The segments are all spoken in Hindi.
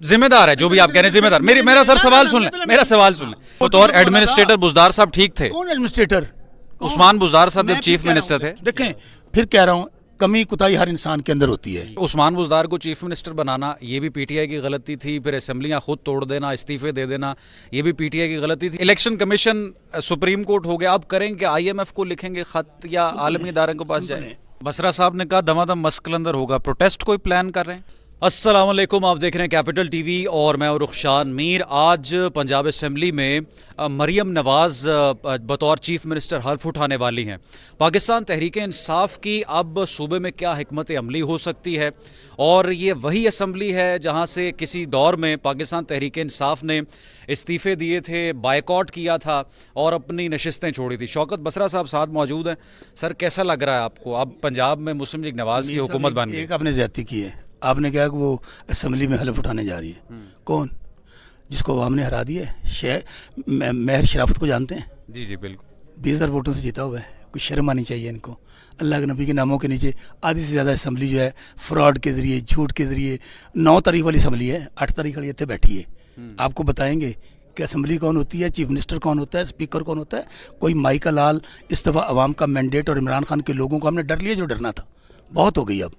जिम्मेदार है जो भी आप कह रहे हैं, जिम्मेदार। मेरा सर सवाल सुन ले, मेरा सवाल सुन ले। बतौर एडमिनिस्ट्रेटर बुज़दार साहब ठीक थे? कौन एडमिनिस्ट्रेटर? उस्मान बुज़दार साहब जब चीफ मिनिस्टर थे। देखें, फिर कह रहा हूँ, कमी कुताही हर इंसान के अंदर होती है। उस्मान बुज़दार को चीफ मिनिस्टर बनाना ये भी पीटीआई की गलती थी, फिर असेंबलियां खुद तोड़ देना, इस्तीफे दे देना, ये भी पीटीआई की गलती थी। इलेक्शन कमीशन सुप्रीम कोर्ट हो गया, अब करेंगे आईएमएफ को लिखेंगे खत या आलमी इदारे के पास जाए। बसरा साहब ने कहा दमादम मस्कलंदर होगा, प्रोटेस्ट कोई प्लान कर रहे हैं? अस्सलाम वालेकुम, आप देख रहे हैं कैपिटल टीवी और मैं रुखशान मीर। आज पंजाब असेंबली में मरियम नवाज़ बतौर चीफ मिनिस्टर हल्फ उठाने वाली हैं। पाकिस्तान तहरीक इंसाफ की अब सूबे में क्या हिकमत अमली हो सकती है, और ये वही असम्बली है जहां से किसी दौर में पाकिस्तान तहरीक इंसाफ ने इस्तीफ़े दिए थे, बायकॉट किया था और अपनी नशिस्तें छोड़ी थी। शौकत बसरा साहब साथ मौजूद हैं। सर, कैसा लग रहा है आपको? अब पंजाब में मुस्लिम लीग नवाज़ की हुकूमत बन गई। एक आपने ज्यादती की है, आपने कहा कि वो असेंबली में हलफ उठाने जा रही है। कौन? जिसको अवाम ने हरा दिया है। महर शराफत को जानते हैं? जी जी बिल्कुल। 20,000 वोटों से जीता हुआ है। कोई शर्म आनी चाहिए इनको। अल्लाह के नबी के नामों के नीचे आधी से ज़्यादा असेंबली जो है फ्रॉड के ज़रिए, झूठ के ज़रिए, 9 तारीख वाली असेंबली है, 8 तारीख वाली इतने बैठी है। आपको बताएंगे कि असेंबली कौन होती है, चीफ मिनिस्टर कौन होता है, स्पीकर कौन होता है। कोई माई का लाल। इस दफ़ा अवाम का मैंडेट और इमरान खान के लोगों को हमने डर लिया जो डरना था। बहुत हो गई, अब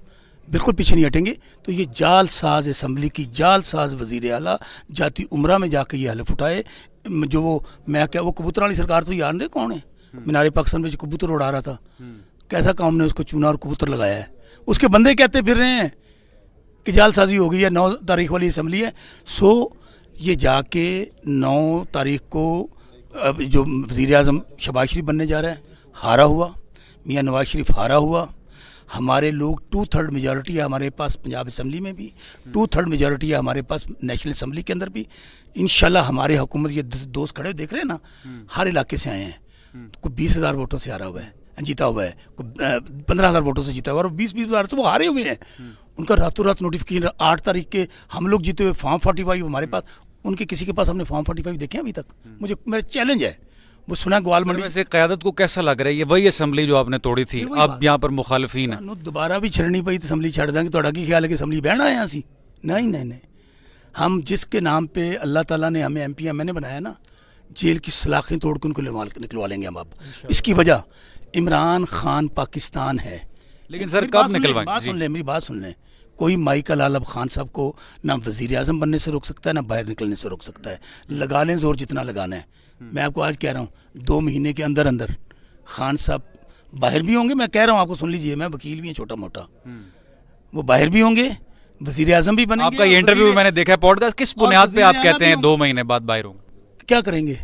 बिल्कुल पीछे नहीं हटेंगे। तो ये जाल साज असेंबली की जाल साज वज़ीर आला जाती उम्रा में जाकर ये हलफ उठाए। जो वो मैं क्या वो कबूतर वाली सरकार तो याद नहीं कौन है, मीनारे पाकिस्तान में जो कबूतर उड़ा रहा था, कैसा काम ने उसको चुना और कबूतर लगाया है। उसके बंदे कहते फिर रहे हैं कि जालसाजी हो गई है, 9 तारीख वाली असम्बली है। सो ये जाके 9 तारीख को जो वज़ीर आज़म शहबाज शरीफ बनने जा रहा है, हारा हुआ। मियाँ नवाज शरीफ हारा हुआ। हमारे लोग 2/3 मेजॉरिटी है हमारे पास पंजाब असम्बली में भी, 2/3 मेजॉरिटी है हमारे पास नेशनल असम्बली के अंदर भी। इंशाल्लाह हमारे हुकूमत, ये दोस्त खड़े देख रहे हैं ना, हर इलाके से आए हैं। कोई 20,000 वोटों से हारा हुआ है, जीता हुआ है, कोई 15,000 वोटों से जीता हुआ है, और 20,000 से वो हारे हुए हैं। उनका रातों रात नोटिफिकेशन 8 तारीख के हम लोग जीते हुए फॉर्म 45 हमारे पास, उनके किसी के पास हमने फॉर्म 45 देखे अभी तक। मेरा चैलेंज है, वो सुना ग्वाल मंडी। वैसे क़यादत को कैसा लग रहा है? ये वही असेंबली जो आपने तोड़ी थी, अब यहाँ पर मुखालिफिन है। दोबारा भी छड़नी पई तो असम्बली छड़ देंगे। तो की ख्याल है कि असम्बली बहना है यहाँ सी? नहीं नहीं नहीं, हम जिसके नाम पे अल्लाह ताला ने हमें MP MNA बनाया ना, जेल की सलाखें तोड़ के उनको निकलवा लेंगे हम। अब इसकी वजह इमरान खान पाकिस्तान है। लेकिन सर कब निकलवाएं? बात सुन ले, मेरी बात सुन ले। कोई माई का लाल अब खान साहब को ना वज़ीर आज़म बनने से रोक सकता है, ना बाहर निकलने से रोक सकता है। लगा लें जोर जितना लगाना है। मैं आपको आज कह रहा हूँ 2 महीने के अंदर अंदर खान साहब बाहर भी होंगे। मैं कह रहा हूँ आपको, सुन लीजिए, मैं वकील भी हैं छोटा मोटा, वो बाहर भी होंगे, वज़ीर आज़म भी बनेंगे। आपका ये इंटरव्यू मैंने देखा है पॉडकास्ट, किस बुनियाद पे आप कहते हैं 2 महीने बाद बाहर होंगे? क्या करेंगे?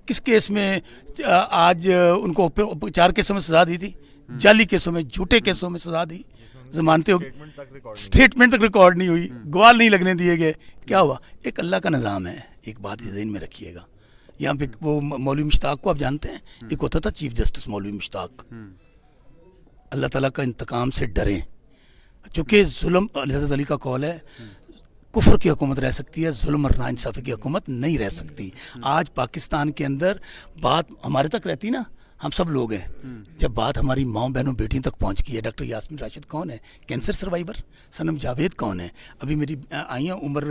किस केस में? आज उनको 4 केसों में सजा दी थी, जाली केसों में, झूठे केसों में सजा दी। जमानते हो, स्टेटमेंट तक रिकॉर्ड नहीं हुई, गवाह नहीं लगने दिए गए। क्या हुआ? एक अल्लाह का निज़ाम है। एक बात ज़हन में रखिएगा, यहाँ पे वो मौलवी मुश्ताक को आप जानते हैं, एक होता था चीफ जस्टिस मौलवी मुश्ताक। अल्लाह ताला का इंतकाम से डरें, चूँकि जुल्म, हज़रत अली का कौल है, कुफ्र की हुकूमत रह सकती है, जुल्म और नाइंसाफ़ी की हुकूमत नहीं रह सकती। आज पाकिस्तान के अंदर बात हमारे तक रहती ना, हम सब लोग हैं। जब बात हमारी माँ बहनों बेटियों तक पहुंच गई है, डॉक्टर यास्मीन राशिद कौन है, कैंसर सर्वाइवर, सनम जावेद कौन है, अभी मेरी आई हैं उमर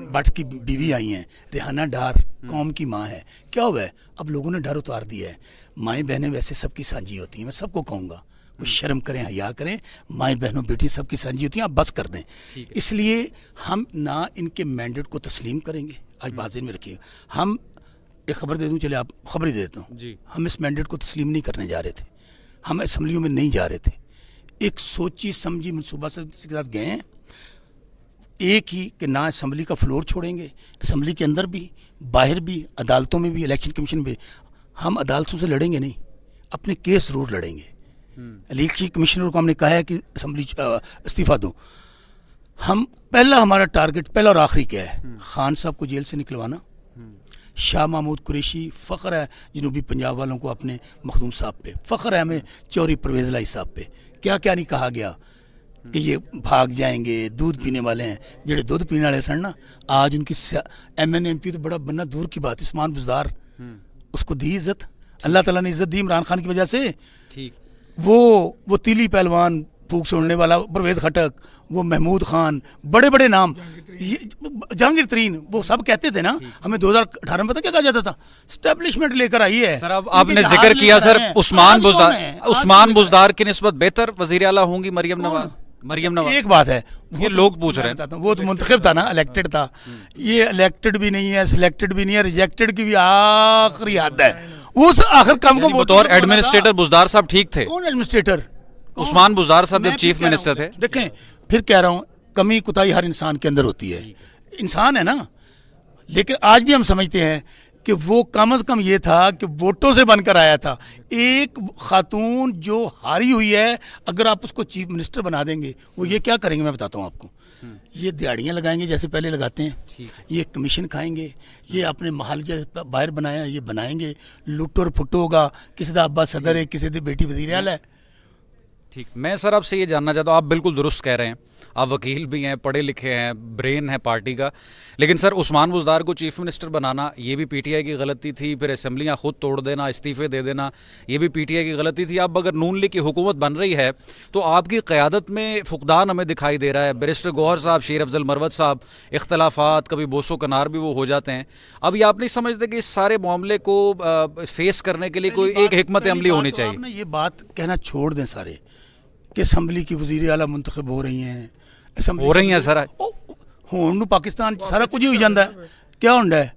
भट्ट की बीवी आई हैं, रेहाना डार कौम की माँ है। क्या हुआ है? अब लोगों ने डर उतार दिया है। माएँ बहनें वैसे सबकी साझी होती हैं, मैं सबको कहूँगा, वो शर्म करें, हया करें। माएँ बहनों बेटी सबकी साझी होती हैं, आप बस कर दें। इसलिए हम ना इनके मैंडेट को तस्लीम करेंगे। आज बात में रखिएगा, हम एक खबर दे दूं, चले आप खबर ही दे देता हूँ जी। हम इस मैंडेट को तस्लीम नहीं करने जा रहे थे, हम असम्बलियों में नहीं जा रहे थे। एक सोची समझी मनसूबा से के साथ गए हैं। एक ही कि ना असम्बली का फ्लोर छोड़ेंगे, असम्बली के अंदर भी, बाहर भी, अदालतों में भी, इलेक्शन कमीशन में। हम अदालतों से लड़ेंगे नहीं, अपने केस जरूर लड़ेंगे। इलेक्शन कमिश्नर को हमने कहा है कि असम्बली इस्तीफ़ा दो। हम पहला हमारा टारगेट, पहला और आखिरी क्या है? खान साहब को जेल से निकलवाना। शाह महमूद कुरैशी, फ़ख्र है जनूबी पंजाब वालों को अपने मखदूम साहब पे, फ़ख्र है हमें चौधरी परवेज़ लाई साहब पे। क्या क्या नहीं कहा गया कि ये भाग जाएंगे, दूध पीने वाले हैं। जेडे दूध पीने वाले सन ना, आज उनकी MNA MP तो बड़ा बनना दूर की बात। उस्मान बुज़दार, उसको दी इज़्ज़त, अल्लाह ताला ने इज़्ज़त दी इमरान खान की वजह से। ठीक, वो तीली पहलवान फूक छोड़ने वाला परवेज खटक, वो महमूद खान, बड़े बड़े नाम, ये जहांगीर तरीन, वो सब कहते थे ना हमें 2018 में पता क्या कहा जाता था, स्टैब्लिशमेंट लेकर आई है। सर अब आपने जिक्र किया सर उस्मान बुज़दार की निस्बत बेहतर वज़ीर आला होंगी मरियम नवाज। एक बात है, ये लोग पूछ रहे हैं, वो तो मुंतखब था ना, इलेक्टेड था, ये इलेक्टेड भी नहीं है, सिलेक्टेड भी नहीं है, रिजेक्टेड की भी आखिरी हद है। उस आखिर काम को बतौर एडमिनिस्ट्रेटर बुज़दार साहब ठीक थे। कौन एडमिनिस्ट्रेटर? उस्मान बुज़दार साहब जब चीफ मिनिस्टर थे। देखें, फिर कह रहा हूँ, कमी कुताही हर इंसान के अंदर होती है, इंसान है ना, लेकिन आज भी हम समझते हैं कि वो कम से कम ये था कि वोटों से बनकर आया था। एक खातून जो हारी हुई है, अगर आप उसको चीफ मिनिस्टर बना देंगे, वो ये क्या करेंगे मैं बताता हूँ आपको। ये दिहाड़ियाँ लगाएंगे जैसे पहले लगाते हैं, ये कमीशन खाएंगे, ये अपने महल के बाहर बनाया ये बनाएंगे, लुट और फुट होगा, किसी का अब्बा सदर है, किसी की बेटी वज़ीर आला है। ठीक, मैं सर आपसे ये जानना चाहता हूँ, आप बिल्कुल दुरुस्त कह रहे हैं, आप वकील भी हैं, पढ़े लिखे हैं, ब्रेन है पार्टी का, लेकिन सर उस्मान बुज़दार को चीफ मिनिस्टर बनाना ये भी पीटीआई की गलती थी, फिर असेंबलियाँ खुद तोड़ देना, इस्तीफ़े दे देना, ये भी पीटीआई की गलती थी। अब अगर नून लीग की हुकूमत बन रही है तो आपकी क़यादत में फुकदान हमें दिखाई दे रहा है। बैरिस्टर गौहर साहब, शेर अफजल मरवत साहब, इख्तलाफात कभी बोसो कनार भी वो हो जाते हैं। अब ये आप नहीं समझते कि इस सारे मामले को फेस करने के लिए कोई एक हिकमत अमली होनी चाहिए? आपने ये बात कहना छोड़ दें सारे कि असम्बली की वज़ीर आला मुंतखब हो रही हैं, हो रही हैं सर, होने पाकिस्तान सारा कुछ ही हो जाता है, क्या होंडा है,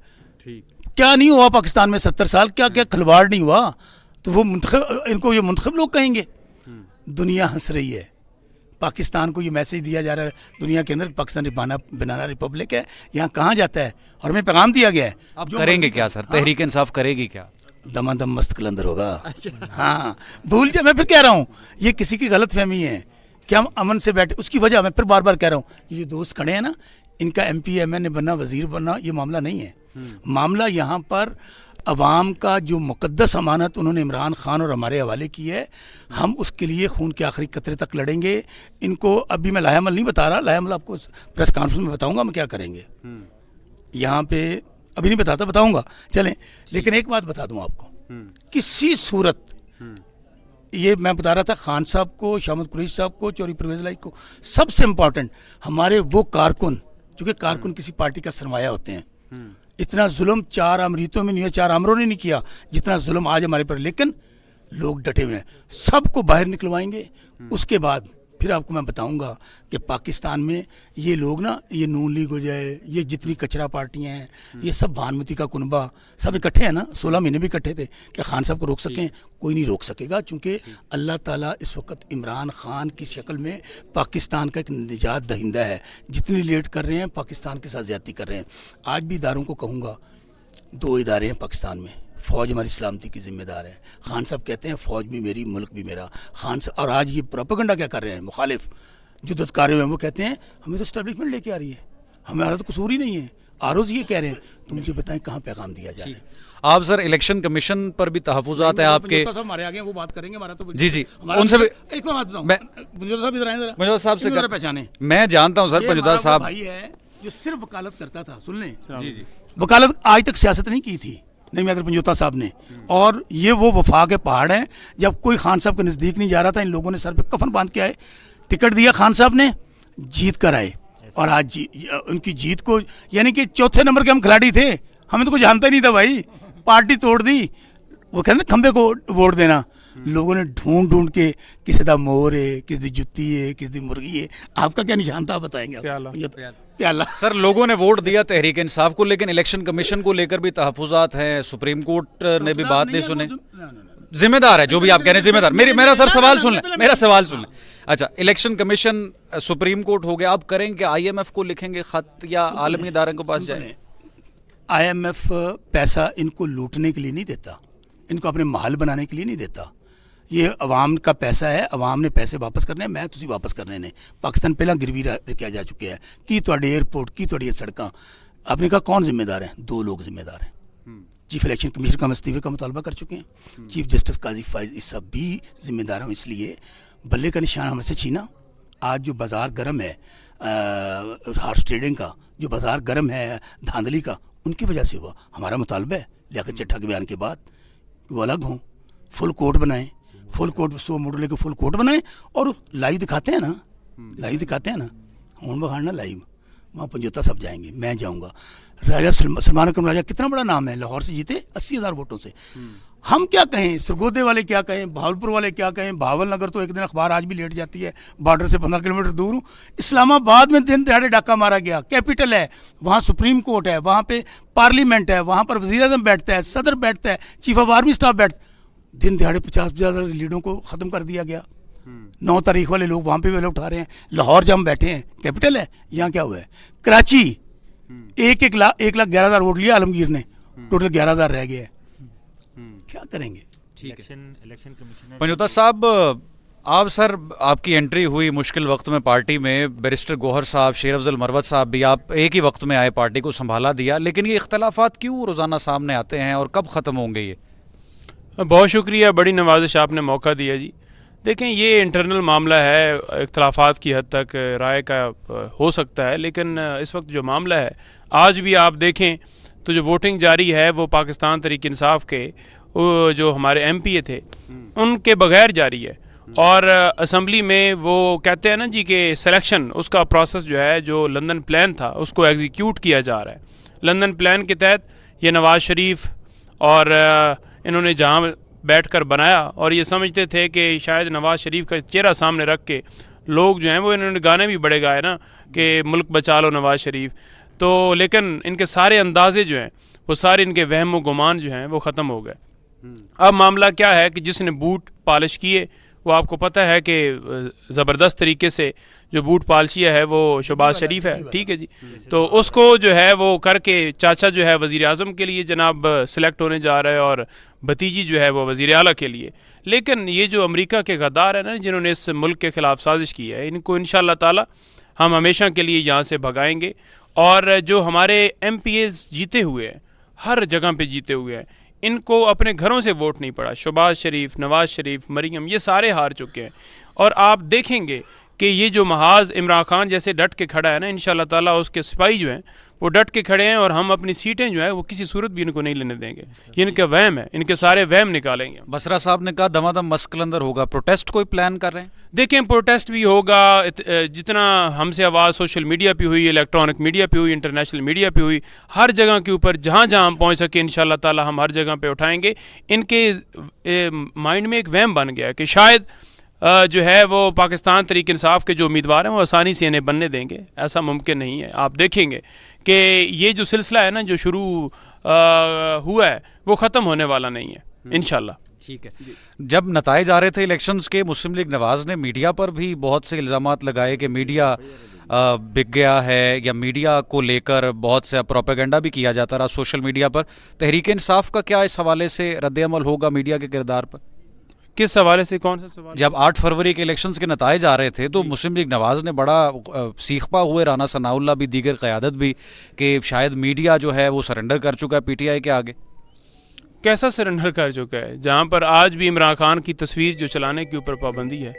क्या नहीं हुआ पाकिस्तान में 70 साल, क्या क्या खिलवाड़ नहीं हुआ, तो वो मुंतखब, इनको ये मुंतखब लोग कहेंगे। दुनिया हंस रही है, पाकिस्तान को ये मैसेज दिया जा रहा है दुनिया के अंदर, पाकिस्तान बनाना रिपब्लिक है, यहाँ कहाँ जाता है, और हमें पैगाम दिया गया है। अब करेंगे क्या सर, तहरीक इंसाफ करेगी क्या? दमादम मस्त कलंदर होगा। हाँ, भूल जाए, मैं फिर कह रहा हूँ ये किसी की गलत फहमी है कि हम अमन से बैठे, उसकी वजह मैं फिर बार बार कह रहा हूँ, ये दोस्त खड़े हैं ना, इनका MP MNA बनना, वजीर बनना, ये मामला नहीं है। मामला यहाँ पर अवाम का जो मुकद्दस अमानत उन्होंने इमरान खान और हमारे हवाले की है, हम उसके लिए खून के आखिरी कतरे तक लड़ेंगे। इनको अभी मैं लाहेमल नहीं बता रहा, लाहेमल आपको प्रेस कॉन्फ्रेंस में बताऊंगा हम क्या करेंगे, यहाँ पे अभी नहीं बताता, बताऊंगा, चलें। लेकिन एक बात बता दूं आपको, किसी सूरत, ये मैं बता रहा था खान साहब को, शामद कुरैशी साहब को, चौधरी परवेज लाई को, सबसे इम्पोर्टेंट हमारे वो कारकुन, क्योंकि कारकुन किसी पार्टी का सरमाया होते हैं। इतना जुल्म 4 अमरीतों में नहीं है, 4 आमरों ने नहीं किया जितना जुल्म आज हमारे पर, लेकिन लोग डटे हुए हैं, सबको बाहर निकलवाएंगे। उसके बाद फिर आपको मैं बताऊंगा कि पाकिस्तान में ये लोग ना, ये नून लीग हो जाए, ये जितनी कचरा पार्टियां हैं, ये सब भानुमती का कुनबा सब इकट्ठे हैं ना, 16 महीने भी इकट्ठे थे, क्या खान साहब को रोक सकें? कोई नहीं रोक सकेगा, क्योंकि अल्लाह ताला इस वक्त इमरान खान की शक्ल में पाकिस्तान का एक निजात दहिंदा है। जितनी लेट कर रहे हैं पाकिस्तान के साथ ज्यादती कर रहे हैं। आज भी इदारों को कहूँगा, 2 इदारे हैं पाकिस्तान में, फ़ौज हमारी सलामती की जिम्मेदार है। खान साहब कहते हैं फ़ौज भी मेरी, मुल्क भी मेरा। खान साहब, और आज ये प्रोपेगेंडा क्या कर रहे हैं मुखालिफ जो दत्कारे हैं, वो कहते हैं हमें तो एस्टेब्लिशमेंट लेके आ रही है, हमारा तो कसूर ही नहीं है। आरोज ये कह रहे हैं, तो मुझे बताएं कहाँ पैगाम दिया जा रहा है। आप सर इलेक्शन कमीशन पर भी तहफ़्फ़ुज़ात है आपके? हमारे आगे वो बात करेंगे, हमारा तो जी उनसे भी एक बात बताऊं, पंजुदा साहब से पहचाने, मैं जानता हूँ सर, पंजुदा साहब भाई है जो सिर्फ वकालत करता था, सुन लें, वकालत आज तक सियासत नहीं की थी नहीं मैदर पंजोता साहब ने, और ये वो वफा के पहाड़ हैं। जब कोई खान साहब के नज़दीक नहीं जा रहा था, इन लोगों ने सर पे कफन बांध के आए, टिकट दिया खान साहब ने, जीत कर आए, और आज उनकी जीत को, यानी कि चौथे नंबर के हम खिलाड़ी थे, हमें तो कोई जानता ही नहीं था भाई, पार्टी तोड़ दी। वो कहते ना खंबे को वोट देना, लोगों ने ढूंढ ढूंढ के, किसी का मोर है, किसी की जुत्ती है, किसी की मुर्गी है, आपका क्या निशान था बताएंगे? प्याला। सर लोगों ने वोट दिया तहरीक इंसाफ को, लेकिन इलेक्शन कमीशन को लेकर भी तहफ़्फ़ुज़ात हैं, सुप्रीम कोर्ट ने भी बात नहीं सुने। जिम्मेदार है जो भी आप कह रहे हैं, जिम्मेदार। मेरा सर सवाल सुन लें, मेरा सवाल सुन लें। अच्छा, इलेक्शन कमीशन, सुप्रीम कोर्ट हो गया, अब करेंगे IMF को लिखेंगे खत या आलमी इदारे के पास जाए? IMF पैसा इनको लूटने के लिए नहीं देता, इनको अपने महल बनाने के लिए नहीं देता। ये अवाम का पैसा है, अवाम ने पैसे वापस करने हैं, मैं तुसी वापस करने ने। पाकिस्तान पहला गिरवी रखा जा चुके हैं कि तुहाडे एयरपोर्ट की तुहाडी सड़कां, आपने कहा कौन जिम्मेदार है? 2 लोग जिम्मेदार हैं। चीफ इलेक्शन कमीशन का इस्तीफे का मुतालबा कर चुके हैं, चीफ जस्टिस काजी फाइज, इस सब भी जिम्मेदार हूँ। इसलिए बल्ले का निशान हमसे छीना। आज जो बाजार गर्म है हॉर्स ट्रेडिंग का, जो बाजार गर्म है धांधली का, उनकी वजह से हुआ। हमारा मुतालबा है लियाकत चट्टा के बयान के बाद वो अलग हों, फुल कोर्ट बनाएं, फुल कोट, 100 मोटर लेके फुल कोट बनाए और लाइव दिखाते हैं ना, लाइव दिखाते हैं ना, हूं बखाड़ना लाइव, वहाँ पंजोता सब जाएंगे, मैं जाऊँगा। राजा सलमान अकरम राजा कितना बड़ा नाम है, लाहौर से जीते 80,000 वोटों से। हम क्या कहें, सरगोदे वाले क्या कहें, भावलपुर वाले क्या कहें, भावल नगर तो एक दिन अखबार आज भी लेट जाती है, बॉर्डर से 15 किलोमीटर दूर हूँ। इस्लामाबाद में दिन दिहाड़े डाका मारा गया, कैपिटल है, वहाँ सुप्रीम कोर्ट है, वहाँ पे पार्लियामेंट है, वहाँ पर वज़ीर आज़म बैठता है, सदर बैठता है, चीफ ऑफ आर्मी स्टाफ बैठता है। दिन दिहाड़े 50,000 लीडरों को ख़त्म कर दिया गया। 9 तारीख वाले लोग वहाँ पे वेला उठा रहे हैं। लाहौर जब हम बैठे हैं, कैपिटल है, यहाँ क्या हुआ है? कराची 1,11,000 वोट लिया आलमगीर ने, टोटल 11,000 रह गए। क्या करेंगे? ठीक है। इलेक्शन कमीशन पंजोता साहब, आप सर, आपकी एंट्री हुई मुश्किल वक्त में पार्टी में, बैरिस्टर गौहर साहब, शेर अफजल मरवत साहब भी, आप एक ही वक्त में आए, पार्टी को संभाला दिया, लेकिन ये इख्तलाफात क्यों रोज़ाना सामने आते हैं और कब ख़त्म होंगे ये? बहुत शुक्रिया, बड़ी नवाजिश आपने मौका दिया जी। देखें, ये इंटरनल मामला है, इख्तलाफात की हद तक राय का हो सकता है, लेकिन इस वक्त जो मामला है, आज भी आप देखें तो जो वोटिंग जारी है वो पाकिस्तान तहरीक इंसाफ के जो हमारे MPA थे उनके बगैर जारी है। और असम्बली में वो कहते हैं ना जी कि सिलेक्शन, उसका प्रोसेस जो है, जो लंदन प्लान था उसको एग्जीक्यूट किया जा रहा है। लंदन प्लान के तहत ये नवाज़ शरीफ और इन्होंने जहाँ बैठकर बनाया और ये समझते थे कि शायद नवाज़ शरीफ का चेहरा सामने रख के लोग जो हैं वो, इन्होंने गाने भी बड़े गाए ना कि मुल्क बचा लो नवाज़ शरीफ, तो लेकिन इनके सारे अंदाजे जो हैं वो सारे इनके वहम व गुमान जो हैं वो ख़त्म हो गए। अब मामला क्या है कि जिसने बूट पॉलिश किए, वो आपको पता है कि ज़बरदस्त तरीके से जो बूट पॉलिशिया है वो शहबाज शरीफ है, ठीक है जी। तो उसको जो है वो करके चाचा जो है वज़ीर आज़म के लिए जनाब सिलेक्ट होने जा रहा है और भतीजी जो है वो वज़ीर आला के लिए। लेकिन ये जो अमेरिका के गद्दार है ना, जिन्होंने इस मुल्क के ख़िलाफ़ साजिश की है, इनको इंशाअल्लाह ताला हम हमेशा के लिए यहाँ से भगाएंगे। और जो हमारे MPAs जीते हुए हैं, हर जगह पे जीते हुए हैं, इनको अपने घरों से वोट नहीं पड़ा। शहबाज शरीफ, नवाज़ शरीफ, मरीम, ये सारे हार चुके हैं। और आप देखेंगे कि ये जो महाज इमरान खान जैसे डट के खड़ा है ना, इंशाअल्लाह ताला उसके सिपाही जो हैं वो डट के खड़े हैं और हम अपनी सीटें जो है वो किसी सूरत भी इनको नहीं लेने देंगे। ये इनके वहम है, इनके सारे वहम निकालेंगे। बसरा साहब ने कहा दमादम मस्कलंदर होगा, प्रोटेस्ट कोई प्लान कर रहे हैं? देखें, प्रोटेस्ट भी होगा, जितना हमसे आवाज़ सोशल मीडिया पे हुई, इलेक्ट्रॉनिक मीडिया पे हुई, इंटरनेशनल मीडिया पे हुई, हर जगह के ऊपर जहाँ जहाँ हम पहुँच सके इंशाअल्लाह ताला हम हर जगह पे उठाएंगे। इनके माइंड में एक वहम बन गया है कि शायद जो है वो पाकिस्तान तहरीक इंसाफ के जो उम्मीदवार हैं वो आसानी से इन्हें बनने देंगे। ऐसा मुमकिन नहीं है। आप देखेंगे कि ये जो सिलसिला है ना, जो शुरू हुआ है, वो ख़त्म होने वाला नहीं है इंशाअल्लाह। ठीक है। जब नताइज आ रहे थे इलेक्शंस के, मुस्लिम लीग नवाज़ ने मीडिया पर भी बहुत से इल्ज़ामात लगाए कि मीडिया बिक गया है, या मीडिया को लेकर बहुत सा प्रोपेगेंडा भी किया जाता रहा सोशल मीडिया पर। तहरीक इंसाफ का क्या इस हवाले से रद्द-ए-अमल होगा मीडिया के किरदार पर? किस हवाले से? कौन सा सवाल? जब 8 फरवरी के इलेक्शंस के नताइज आ रहे थे तो मुस्लिम लीग नवाज़ ने बड़ा सीखपा हुए, राना सनाउल्लाह भी, दीगर क़यादत भी, कि शायद मीडिया जो है वो सरेंडर कर चुका है PTI के आगे। कैसा सरेंडर कर चुका है? जहाँ पर आज भी इमरान खान की तस्वीर जो चलाने के ऊपर पाबंदी है,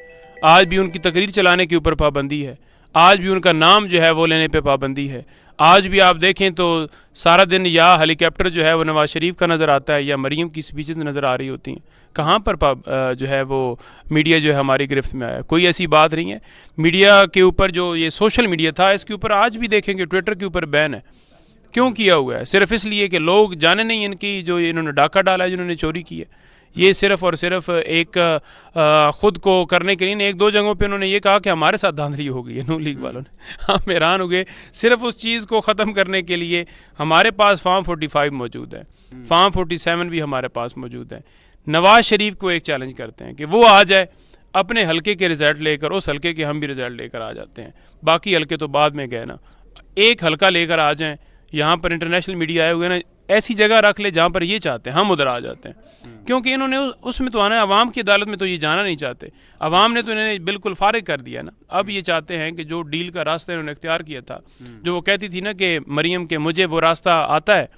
आज भी उनकी तकरीर चलाने के ऊपर पाबंदी है, आज भी उनका नाम जो है वो लेने पे पाबंदी है। आज भी आप देखें तो सारा दिन या हेलीकॉप्टर जो है वो नवाज़ शरीफ का नज़र आता है या मरीम की स्पीचेस नज़र आ रही होती हैं। कहाँ पर जो है वो मीडिया जो है हमारी गिरफ्त में आया? कोई ऐसी बात नहीं है। मीडिया के ऊपर जो ये सोशल मीडिया था, इसके ऊपर आज भी देखेंगे ट्विटर के ऊपर बैन है। क्यों किया हुआ है? सिर्फ इसलिए कि लोग जाने नहीं इनकी जो इन्होंने डाका डाला है, जिन्होंने चोरी की है। ये सिर्फ और सिर्फ एक ख़ुद को करने के लिए, एक दो जगहों पे उन्होंने ये कहा कि हमारे साथ धांधली हो गई है नून लीग वालों ने। हम हैरान हो गए। सिर्फ उस चीज़ को ख़त्म करने के लिए हमारे पास फॉर्म 45 मौजूद है, फॉर्म 47 भी हमारे पास मौजूद है। नवाज़ शरीफ को एक चैलेंज करते हैं कि वो आ जाए अपने हलके के रिज़ल्ट लेकर, उस हलके के हम भी रिज़ल्ट लेकर आ जाते हैं। बाकी हलके तो बाद में गए ना, एक हलका लेकर आ जाएँ। यहाँ पर इंटरनेशनल मीडिया आए हुए ना, ऐसी जगह रख ले जहाँ पर ये चाहते हैं, हम उधर आ जाते हैं। क्योंकि इन्होंने उसमें तो आना है, अवाम की अदालत में तो ये जाना नहीं चाहते। अवाम ने तो इन्हें बिल्कुल फारिग कर दिया ना। अब ये चाहते हैं कि जो डील का रास्ता इन्होंने इख्तियार किया था, जो वो कहती थी ना कि मरीम के मुझे वो रास्ता आता है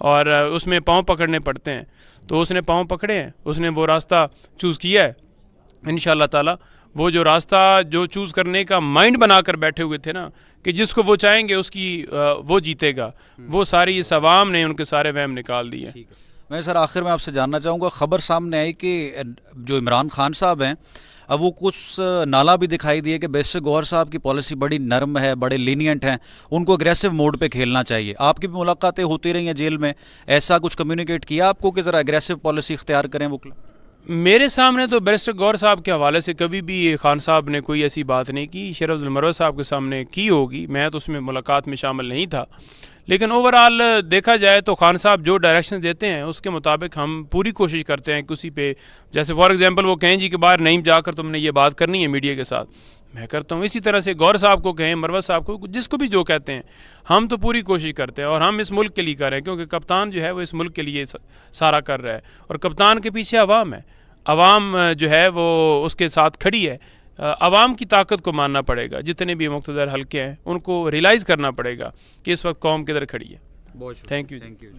और उसमें पाँव पकड़ने पड़ते हैं, तो उसने पाँव पकड़े हैं, उसने वो रास्ता चूज़ किया है। इंशाअल्लाह ताला वो जो रास्ता जो चूज़ करने का माइंड बनाकर बैठे हुए थे ना कि जिसको वो चाहेंगे उसकी वो जीतेगा, वो सारी इस अवाम ने उनके सारे वहम निकाल दिए। मैं सर आखिर में आपसे जानना चाहूँगा, खबर सामने आई कि जो इमरान खान साहब हैं, अब वो कुछ नाला भी दिखाई दिए कि बैरिस्टर गौहर साहब की पॉलिसी बड़ी नरम है, बड़े लीनियंट हैं, उनको अग्रेसिव मोड पे खेलना चाहिए। आपकी भी मुलाकातें होती रही हैं जेल में, ऐसा कुछ कम्युनिकेट किया आपको कि ज़रा अग्रेसिव पॉलिसी इख्तियार करें वकला? मेरे सामने तो बैरिस्टर गौहर साहब के हवाले से कभी भी खान साहब ने कोई ऐसी बात नहीं की। शेर अब्दुल मरवत साहब के सामने की होगी, मैं तो उसमें मुलाकात में शामिल नहीं था। लेकिन ओवरऑल देखा जाए तो खान साहब जो डायरेक्शन देते हैं उसके मुताबिक हम पूरी कोशिश करते हैं कि उसी पे, जैसे फॉर एग्जांपल वो कहें जी कि बाहर नहीं जाकर तुमने ये बात करनी है मीडिया के साथ, मैं करता हूँ। इसी तरह से गौहर साहब को कहें, मरवत साहब को, जिसको भी जो कहते हैं, हम तो पूरी कोशिश करते हैं और हम इस मुल्क के लिए कर रहे हैं, क्योंकि कप्तान जो है वो इस मुल्क के लिए सारा कर रहा है और कप्तान के पीछे अवाम है। अवाम जो है वो उसके साथ खड़ी है। अवाम की ताकत को मानना पड़ेगा, जितने भी मुक़्तदर हल्के हैं उनको रियलाइज़ करना पड़ेगा कि इस वक्त कौम किधर खड़ी है। बहुत थैंक यू। Thank you.